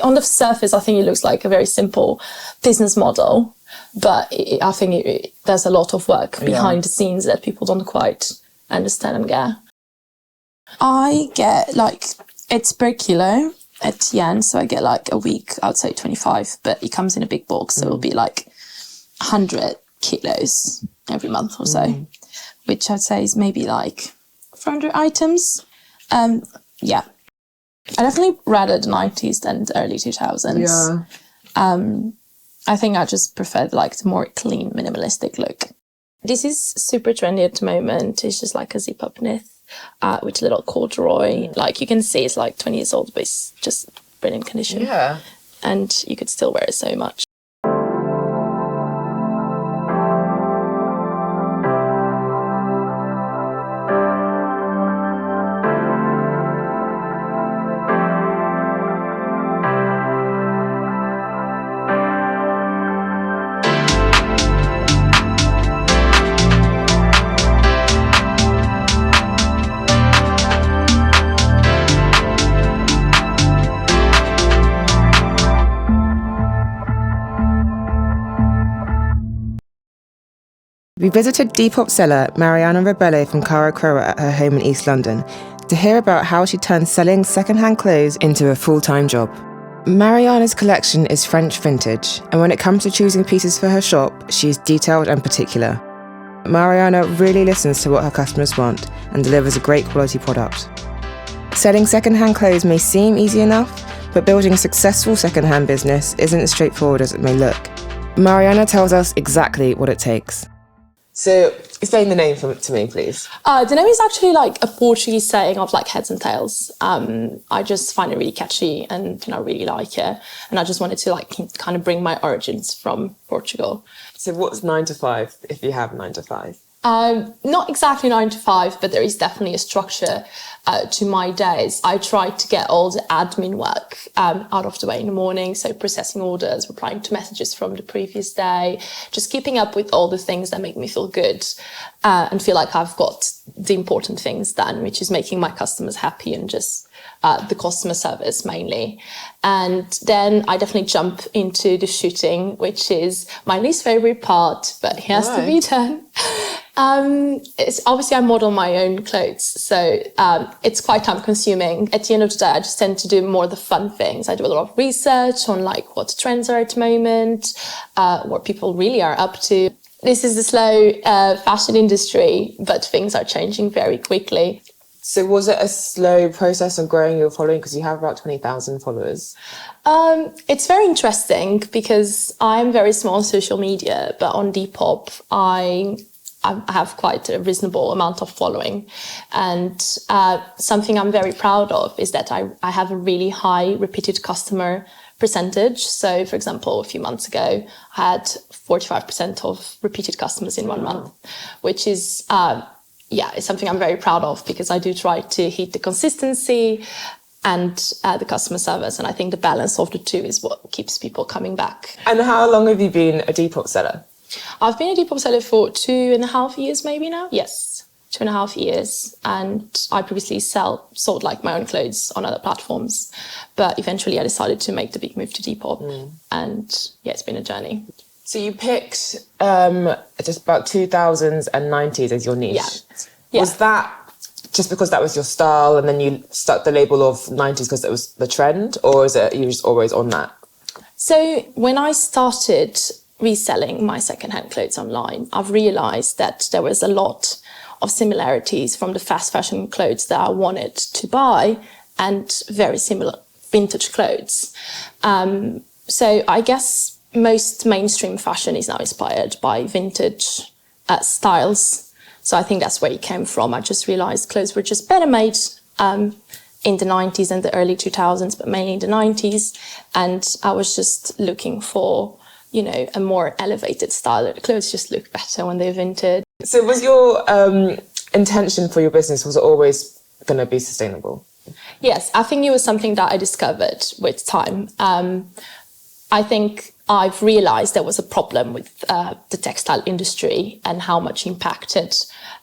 On the surface, I think it looks like a very simple business model, but I think there's a lot of work behind the scenes that people don't quite understand and get. I get it's per kilo at the end, so I get a week, I'd say 25, but it comes in a big box, so it'll be 100 kilos every month or so, which I'd say is maybe 400 items. Yeah. I definitely rather the 90s than the early 2000s. Yeah. I think I just preferred the more clean, minimalistic look. This is super trendy at the moment. It's just a zip-up knit with a little corduroy. You can see it's 20 years old, but it's just brilliant condition. Yeah. And you could still wear it so much. We visited Depop seller Mariana Rebelo from Kara Kroa at her home in East London to hear about how she turned selling secondhand clothes into a full-time job. Mariana's collection is French vintage, and when it comes to choosing pieces for her shop, she is detailed and particular. Mariana really listens to what her customers want and delivers a great quality product. Selling secondhand clothes may seem easy enough, but building a successful secondhand business isn't as straightforward as it may look. Mariana tells us exactly what it takes. So, explain the name to me, please. The name is actually a Portuguese saying of heads and tails. I just find it really catchy and I really like it. And I just wanted to kind of bring my origins from Portugal. So what's 9 to 5, if you have 9 to 5? Not exactly 9 to 5, but there is definitely a structure to my days. I try to get all the admin work out of the way in the morning, so processing orders, replying to messages from the previous day, just keeping up with all the things that make me feel good and feel like I've got the important things done, which is making my customers happy and just the customer service mainly. And then I definitely jump into the shooting, which is my least favorite part, but it has to be done. It's obviously I model my own clothes, so it's quite time consuming. At the end of the day, I just tend to do more of the fun things. I do a lot of research on what trends are at the moment, what people really are up to. This is the slow fashion industry, but things are changing very quickly. So was it a slow process of growing your following? Because you have about 20,000 followers. It's very interesting because I'm very small on social media, but on Depop, I have quite a reasonable amount of following. And something I'm very proud of is that I have a really high repeated customer percentage. So, for example, a few months ago, I had 45% of repeated customers in 1 month, which is... it's something I'm very proud of because I do try to hit the consistency and the customer service. And I think the balance of the two is what keeps people coming back. And how long have you been a Depop seller? I've been a Depop seller for 2.5 years maybe now. Yes, 2.5 years. And I previously sold my own clothes on other platforms. But eventually I decided to make the big move to Depop. And it's been a journey. So you picked just about 2000s and 90s as your niche. Yeah. Was that just because that was your style and then you stuck the label of 90s because it was the trend, or is it you were just always on that? So when I started reselling my secondhand clothes online, I've realised that there was a lot of similarities from the fast fashion clothes that I wanted to buy and very similar vintage clothes. So I guess most mainstream fashion is now inspired by vintage styles. So I think that's where it came from. I just realised clothes were just better made in the 90s and the early 2000s, but mainly in the 90s. And I was just looking for, a more elevated style. The clothes just look better when they're vintage. So was your intention for your business, was it always going to be sustainable? Yes, I think it was something that I discovered with time. I think I've realised there was a problem with the textile industry and how much impacted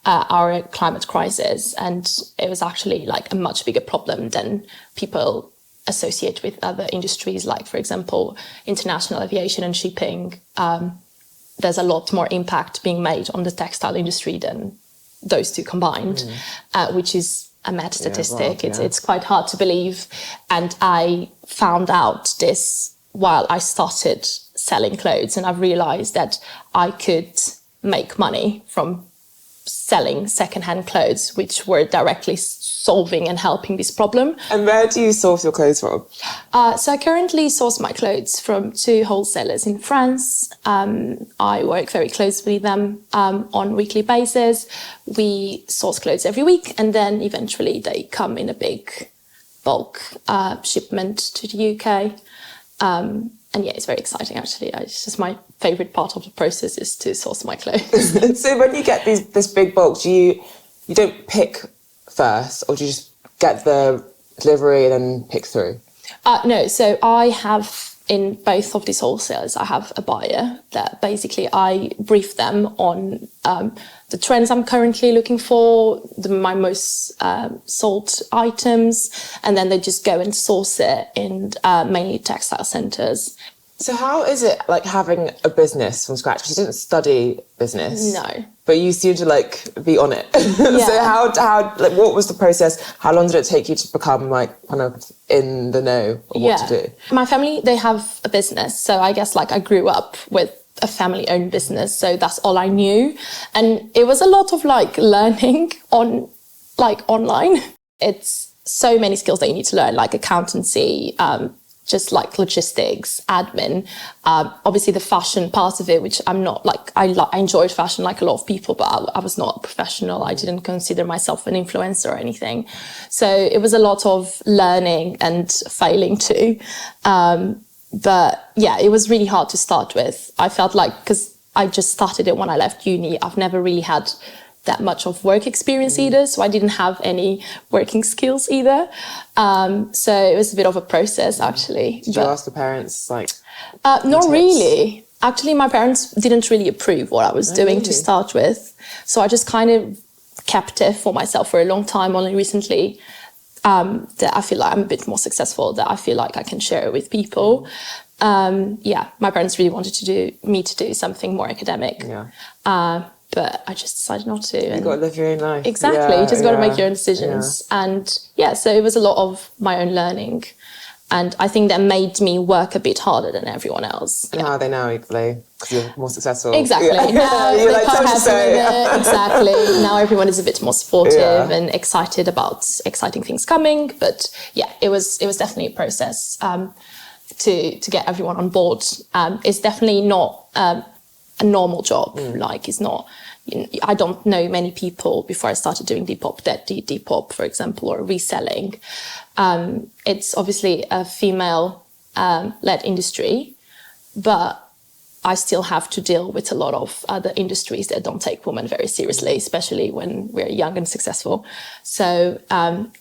our climate crisis. And it was actually a much bigger problem than people associate with other industries, like, for example, international aviation and shipping. There's a lot more impact being made on the textile industry than those two combined, which is a mad statistic. It's quite hard to believe. And I found out this while I started selling clothes, and I've realized that I could make money from selling secondhand clothes, which were directly solving and helping this problem. And where do you source your clothes from? So I currently source my clothes from 2 wholesalers in France. I work very closely with them on a weekly basis. We source clothes every week, and then eventually they come in a big bulk shipment to the UK. And yeah, it's very exciting, actually. It's just my favourite part of the process is to source my clothes. So when you get this big bulk, you don't pick first, or do you just get the delivery and then pick through? No, so I have, in both of these wholesalers, I have a buyer that basically I brief them on the trends I'm currently looking for, my most sold items, and then they just go and source it in mainly textile centres. So how is it like having a business from scratch? Because you didn't study business. No. But you seem to like be on it. Yeah. So how like what was the process? How long did it take you to become like kind of in the know of what to do? My family, they have a business. So I guess like I grew up with a family-owned business. So that's all I knew. And it was a lot of like learning on like online. It's so many skills that you need to learn, like accountancy, just like logistics, admin, obviously the fashion part of it, which I'm not like, I enjoyed fashion like a lot of people, but I was not a professional. I didn't consider myself an influencer or anything. So it was a lot of learning and failing too. But yeah, it was really hard to start with. I felt like, because I just started it when I left uni, I've never really had that much of work experience either, so I didn't have any working skills either. So it was a bit of a process, actually. Did you ask the parents, like? Not really. Actually, my parents didn't really approve what I was doing to start with, so I just kind of kept it for myself for a long time. Only recently that I feel like I'm a bit more successful, that I feel like I can share it with people. Yeah, my parents really wanted me to do something more academic. Yeah. But I just decided not to. You've got to live your own life. Exactly. You just got to make your own decisions. Yeah. And yeah, so it was a lot of my own learning. And I think that made me work a bit harder than everyone else. And how are they now, equally? Because you're more successful. Exactly. Yeah. Now you're they're like, quite happy with it. Exactly. Now everyone is a bit more supportive and excited about exciting things coming. But yeah, it was definitely a process to get everyone on board. It's definitely not a normal job. Like, it's not, I don't know many people before I started doing Depop that did Depop, for example, or reselling. It's obviously a female led industry, but I still have to deal with a lot of other industries that don't take women very seriously, especially when we're young and successful. So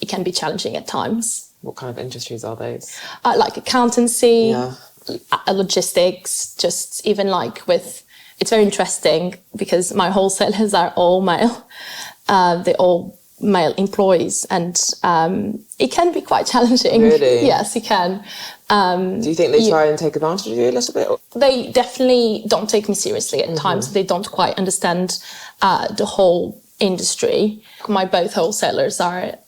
it can be challenging at times. What kind of industries are those? Like accountancy, logistics, just even like with, it's very interesting because my wholesalers are all male. They're all male employees, and it can be quite challenging. Really? Yes, it can. Do you think they try and take advantage of you a little bit? They definitely don't take me seriously at times. They don't quite understand the whole industry. My both wholesalers are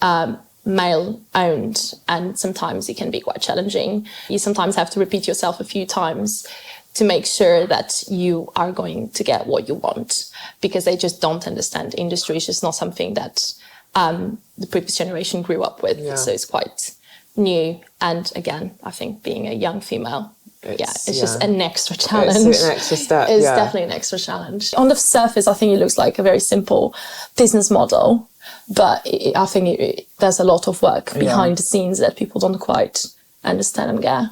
male owned, and sometimes it can be quite challenging. You sometimes have to repeat yourself a few times to make sure that you are going to get what you want, because they just don't understand industry. It's just not something that the previous generation grew up with. Yeah. So it's quite new. And again, I think being a young female, it's just an extra challenge. It's an extra step. It's definitely an extra challenge. On the surface, I think it looks like a very simple business model, but I think there's a lot of work behind the scenes that people don't quite understand and get.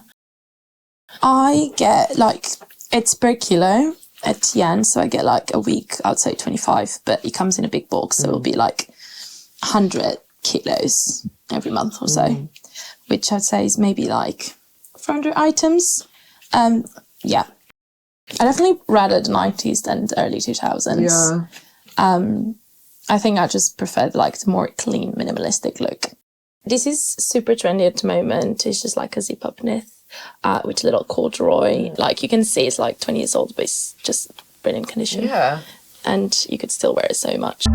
I get like, it's per kilo at the end, so I get like a week, I would say 25, but it comes in a big bulk, so it'll be like 100 kilos every month or so, which I'd say is maybe like 400 items. Yeah. I definitely rather the 90's than the early 2000s. Yeah. I think I just preferred like the more clean, minimalistic look. This is super trendy at the moment. It's just like a zip-up knit with a little corduroy. Like you can see it's like 20 years old, but it's just brilliant condition. Yeah. And you could still wear it so much.